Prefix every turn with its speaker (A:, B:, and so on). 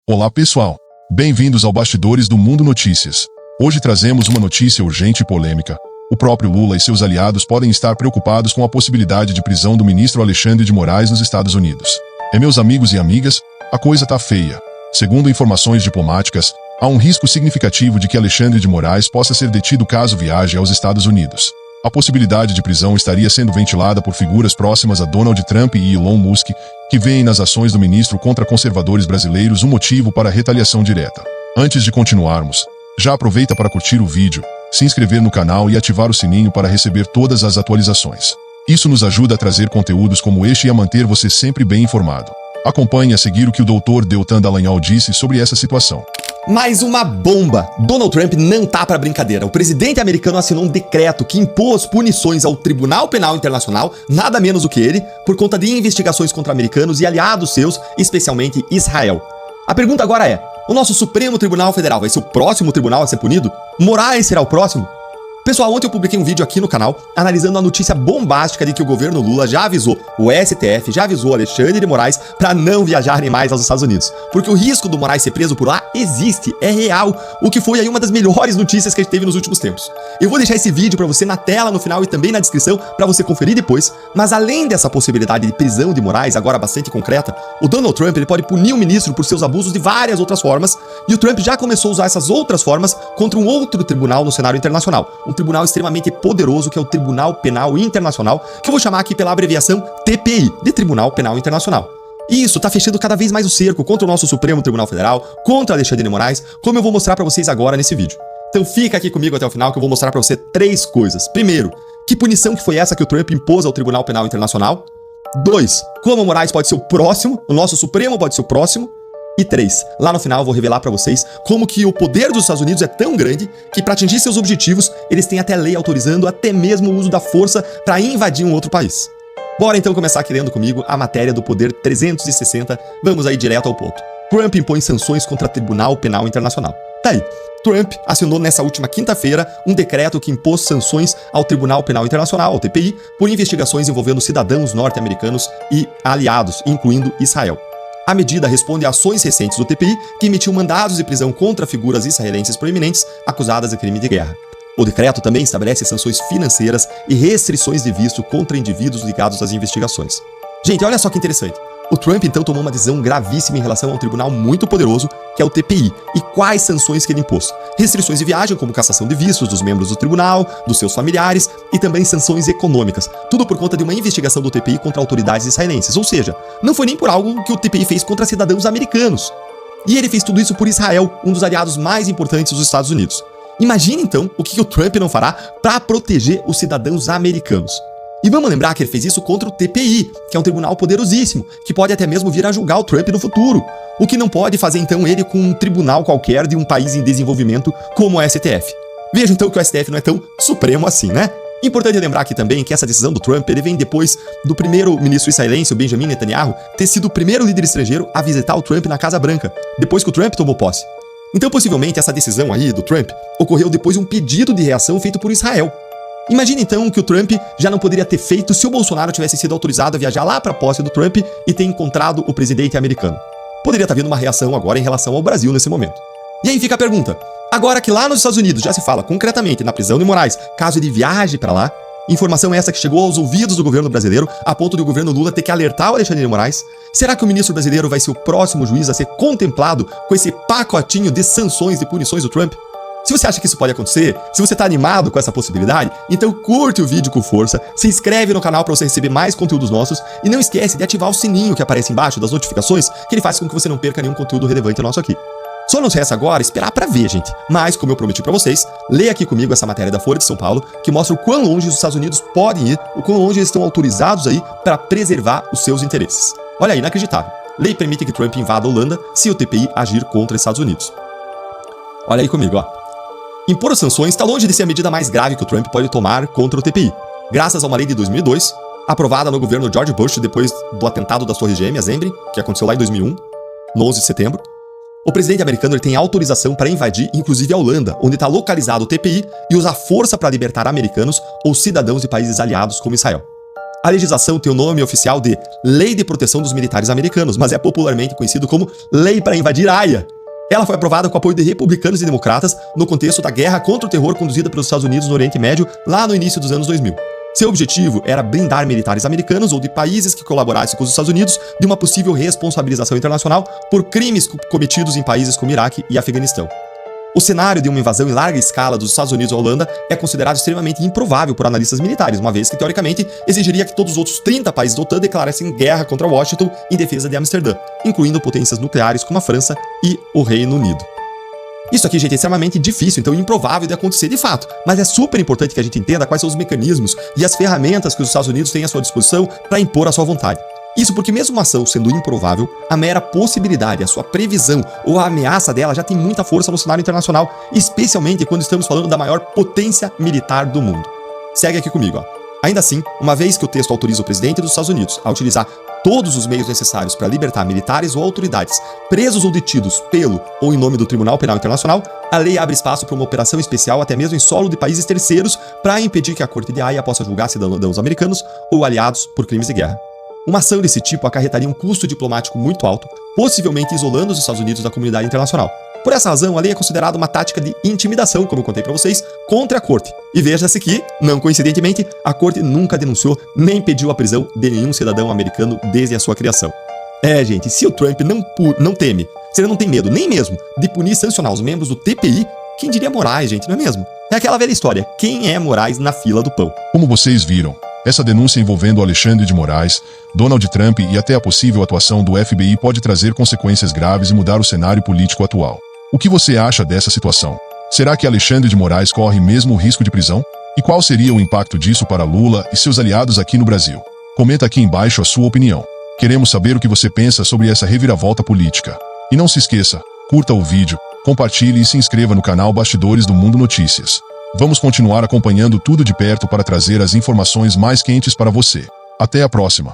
A: Olá pessoal, bem-vindos ao Bastidores do Mundo Notícias. Hoje trazemos uma notícia urgente e polêmica. O próprio Lula e seus aliados podem estar preocupados com a possibilidade de prisão do ministro Alexandre de Moraes nos Estados Unidos. Meus amigos e amigas, a coisa tá feia. Segundo informações diplomáticas, há um risco significativo de que Alexandre de Moraes possa ser detido caso viaje aos Estados Unidos. A possibilidade de prisão estaria sendo ventilada por figuras próximas a Donald Trump e Elon Musk, que veem nas ações do ministro contra conservadores brasileiros um motivo para retaliação direta. Antes de continuarmos, já aproveita para curtir o vídeo, se inscrever no canal e ativar o sininho para receber todas as atualizações. Isso nos ajuda a trazer conteúdos como este e a manter você sempre bem informado. Acompanhe a seguir o que o Dr. Deltan Dallagnol disse sobre essa situação.
B: Mais uma bomba! Donald Trump não tá pra brincadeira. O presidente americano assinou um decreto que impôs punições ao Tribunal Penal Internacional, nada menos do que ele, por conta de investigações contra americanos e aliados seus, especialmente Israel. A pergunta agora é: o nosso Supremo Tribunal Federal vai ser o próximo tribunal a ser punido? Moraes será o próximo? Pessoal, ontem eu publiquei um vídeo aqui no canal analisando a notícia bombástica de que o governo Lula já avisou o STF, já avisou Alexandre de Moraes para não viajarem mais aos Estados Unidos. Porque o risco do Moraes ser preso por lá existe, é real, o que foi aí uma das melhores notícias que a gente teve nos últimos tempos. Eu vou deixar esse vídeo para você na tela, no final e também na descrição para você conferir depois, mas além dessa possibilidade de prisão de Moraes, agora bastante concreta, o Donald Trump ele pode punir o ministro por seus abusos de várias outras formas, e o Trump já começou a usar essas outras formas contra um outro tribunal no cenário internacional. Um tribunal extremamente poderoso que é o Tribunal Penal Internacional, que eu vou chamar aqui pela abreviação TPI, de Tribunal Penal Internacional. E isso tá fechando cada vez mais o cerco contra o nosso Supremo Tribunal Federal, contra Alexandre de Moraes, como eu vou mostrar pra vocês agora nesse vídeo. Então fica aqui comigo até o final que eu vou mostrar pra você três coisas. Primeiro, que punição que foi essa que o Trump impôs ao Tribunal Penal Internacional? 2, como o Moraes pode ser o próximo, o nosso Supremo pode ser o próximo. E 3, lá no final eu vou revelar pra vocês como que o poder dos Estados Unidos é tão grande que para atingir seus objetivos, eles têm até lei autorizando até mesmo o uso da força para invadir um outro país. Bora então começar aqui lendo comigo a matéria do Poder 360, vamos aí direto ao ponto. Trump impõe sanções contra o Tribunal Penal Internacional. Tá aí, Trump assinou nessa última quinta-feira um decreto que impôs sanções ao Tribunal Penal Internacional, ao TPI, por investigações envolvendo cidadãos norte-americanos e aliados, incluindo Israel. A medida responde a ações recentes do TPI, que emitiu mandados de prisão contra figuras israelenses proeminentes acusadas de crime de guerra. O decreto também estabelece sanções financeiras e restrições de visto contra indivíduos ligados às investigações. Gente, olha só que interessante. O Trump então tomou uma decisão gravíssima em relação a um tribunal muito poderoso, que é o TPI. E quais sanções que ele impôs? Restrições de viagem, como cassação de vistos dos membros do tribunal, dos seus familiares, e também sanções econômicas. Tudo por conta de uma investigação do TPI contra autoridades israelenses. Ou seja, não foi nem por algo que o TPI fez contra cidadãos americanos. E ele fez tudo isso por Israel, um dos aliados mais importantes dos Estados Unidos. Imagine então o que o Trump não fará para proteger os cidadãos americanos. E vamos lembrar que ele fez isso contra o TPI, que é um tribunal poderosíssimo, que pode até mesmo vir a julgar o Trump no futuro. O que não pode fazer então ele com um tribunal qualquer de um país em desenvolvimento como o STF. Veja então que o STF não é tão supremo assim, né? Importante lembrar aqui também que essa decisão do Trump ele vem depois do primeiro-ministro israelense, o Benjamin Netanyahu, ter sido o primeiro líder estrangeiro a visitar o Trump na Casa Branca, depois que o Trump tomou posse. Então possivelmente essa decisão aí do Trump ocorreu depois de um pedido de reação feito por Israel. Imagine então que o Trump já não poderia ter feito se o Bolsonaro tivesse sido autorizado a viajar lá para a posse do Trump e ter encontrado o presidente americano. Poderia estar vindo uma reação agora em relação ao Brasil nesse momento. E aí fica a pergunta, agora que lá nos Estados Unidos já se fala concretamente na prisão de Moraes, caso ele viaje para lá, informação essa que chegou aos ouvidos do governo brasileiro a ponto de o governo Lula ter que alertar o Alexandre de Moraes, será que o ministro brasileiro vai ser o próximo juiz a ser contemplado com esse pacotinho de sanções e punições do Trump? Se você acha que isso pode acontecer, se você está animado com essa possibilidade, então curte o vídeo com força, se inscreve no canal para você receber mais conteúdos nossos e não esquece de ativar o sininho que aparece embaixo das notificações, que ele faz com que você não perca nenhum conteúdo relevante nosso aqui. Só nos resta agora esperar para ver, gente. Mas, como eu prometi para vocês, leia aqui comigo essa matéria da Folha de São Paulo, que mostra o quão longe os Estados Unidos podem ir, o quão longe eles estão autorizados aí para preservar os seus interesses. Olha aí, inacreditável. Lei permite que Trump invada a Holanda se o TPI agir contra os Estados Unidos. Olha aí comigo, ó. Impor as sanções está longe de ser a medida mais grave que o Trump pode tomar contra o TPI. Graças a uma lei de 2002, aprovada no governo George Bush depois do atentado das Torres Gêmeas, lembrem, que aconteceu lá em 2001, no 11 de setembro, o presidente americano ele tem autorização para invadir, inclusive a Holanda, onde está localizado o TPI, e usar força para libertar americanos ou cidadãos de países aliados como Israel. A legislação tem o nome oficial de Lei de Proteção dos Militares Americanos, mas é popularmente conhecido como Lei para Invadir a Haia. Ela foi aprovada com apoio de republicanos e democratas no contexto da guerra contra o terror conduzida pelos Estados Unidos no Oriente Médio lá no início dos anos 2000. Seu objetivo era blindar militares americanos ou de países que colaborassem com os Estados Unidos de uma possível responsabilização internacional por crimes cometidos em países como Iraque e Afeganistão. O cenário de uma invasão em larga escala dos Estados Unidos à Holanda é considerado extremamente improvável por analistas militares, uma vez que, teoricamente, exigiria que todos os outros 30 países da OTAN declarassem guerra contra Washington em defesa de Amsterdã, incluindo potências nucleares como a França e o Reino Unido. Isso aqui, gente, é extremamente difícil, então improvável de acontecer de fato, mas é super importante que a gente entenda quais são os mecanismos e as ferramentas que os Estados Unidos têm à sua disposição para impor a sua vontade. Isso porque mesmo uma ação sendo improvável, a mera possibilidade, a sua previsão ou a ameaça dela já tem muita força no cenário internacional, especialmente quando estamos falando da maior potência militar do mundo. Segue aqui comigo, ó. Ainda assim, uma vez que o texto autoriza o presidente dos Estados Unidos a utilizar todos os meios necessários para libertar militares ou autoridades presos ou detidos pelo ou em nome do Tribunal Penal Internacional, a lei abre espaço para uma operação especial até mesmo em solo de países terceiros para impedir que a Corte de Haia possa julgar cidadãos americanos ou aliados por crimes de guerra. Uma ação desse tipo acarretaria um custo diplomático muito alto, possivelmente isolando os Estados Unidos da comunidade internacional. Por essa razão, a lei é considerada uma tática de intimidação, como eu contei para vocês, contra a Corte. E veja-se que, não coincidentemente, a Corte nunca denunciou nem pediu a prisão de nenhum cidadão americano desde a sua criação. Gente, se o Trump não teme, se ele não tem medo nem mesmo de punir e sancionar os membros do TPI, quem diria Moraes, gente, não é mesmo? É aquela velha história, quem é Moraes na fila do pão?
A: Como vocês viram, essa denúncia envolvendo Alexandre de Moraes, Donald Trump e até a possível atuação do FBI pode trazer consequências graves e mudar o cenário político atual. O que você acha dessa situação? Será que Alexandre de Moraes corre mesmo o risco de prisão? E qual seria o impacto disso para Lula e seus aliados aqui no Brasil? Comenta aqui embaixo a sua opinião. Queremos saber o que você pensa sobre essa reviravolta política. E não se esqueça, curta o vídeo, compartilhe e se inscreva no canal Bastidores do Mundo Notícias. Vamos continuar acompanhando tudo de perto para trazer as informações mais quentes para você. Até a próxima!